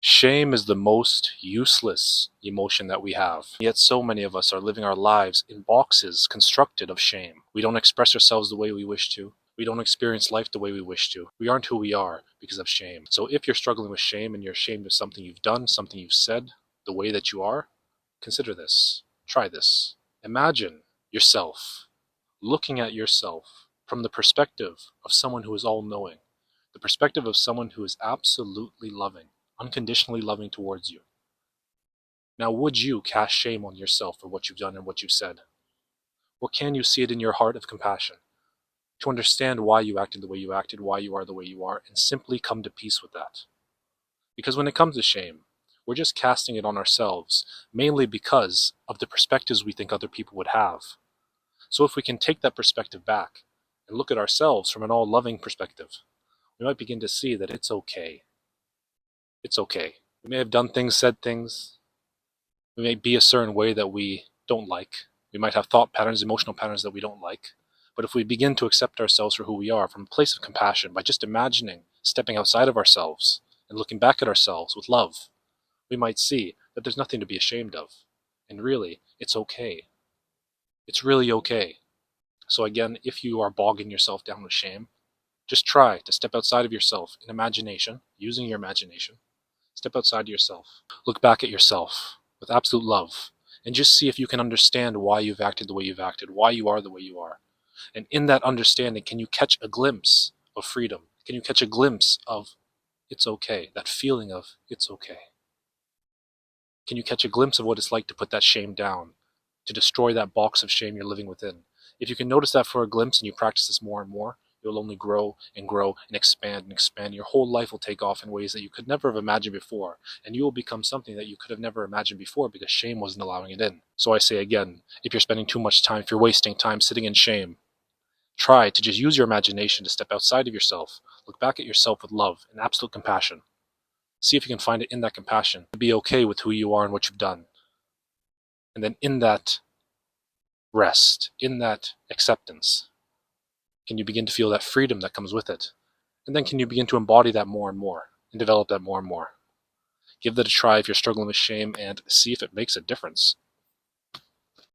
Shame is the most useless emotion that we have. Yet so many of us are living our lives in boxes constructed of shame. We don't express ourselves the way we wish to. We don't experience life the way we wish to. We aren't who we are because of shame. So if you're struggling with shame and you're ashamed of something you've done, something you've said, the way that you are, consider this. Try this. Imagine yourself looking at yourself from the perspective of someone who is all-knowing, the perspective of someone who is absolutely loving, unconditionally loving towards you. Now, would you cast shame on yourself for what you've done and what you've said? Or can you see it in your heart of compassion to understand why you acted the way you acted, why you are the way you are, and simply come to peace with that? Because when it comes to shame, we're just casting it on ourselves, mainly because of the perspectives we think other people would have. So if we can take that perspective back and look at ourselves from an all-loving perspective, we might begin to see that it's okay. It's okay. We may have done things, said things. We may be a certain way that we don't like. We might have thought patterns, emotional patterns that we don't like. But if we begin to accept ourselves for who we are from a place of compassion by just imagining stepping outside of ourselves and looking back at ourselves with love, we might see that there's nothing to be ashamed of. And really, it's okay. It's really okay. So again, if you are bogging yourself down with shame, just try to step outside of yourself in imagination, using your imagination. Step outside yourself. Look back at yourself with absolute love and just see if you can understand why you've acted the way you've acted, why you are the way you are. And in that understanding, can you catch a glimpse of freedom? Can you catch a glimpse of it's okay, that feeling of it's okay? Can you catch a glimpse of what it's like to put that shame down, to destroy that box of shame you're living within? If you can notice that for a glimpse and you practice this more and more, you'll only grow and grow and expand and expand. Your whole life will take off in ways that you could never have imagined before, and you will become something that you could have never imagined before because shame wasn't allowing it in. So I say again, if you're spending too much time, if you're wasting time sitting in shame, try to just use your imagination to step outside of yourself, look back at yourself with love and absolute compassion. See if you can find it in that compassion to be okay with who you are and what you've done. And then in that rest, in that acceptance, can you begin to feel that freedom that comes with it? And then can you begin to embody that more and more and develop that more and more? Give that a try if you're struggling with shame and see if it makes a difference.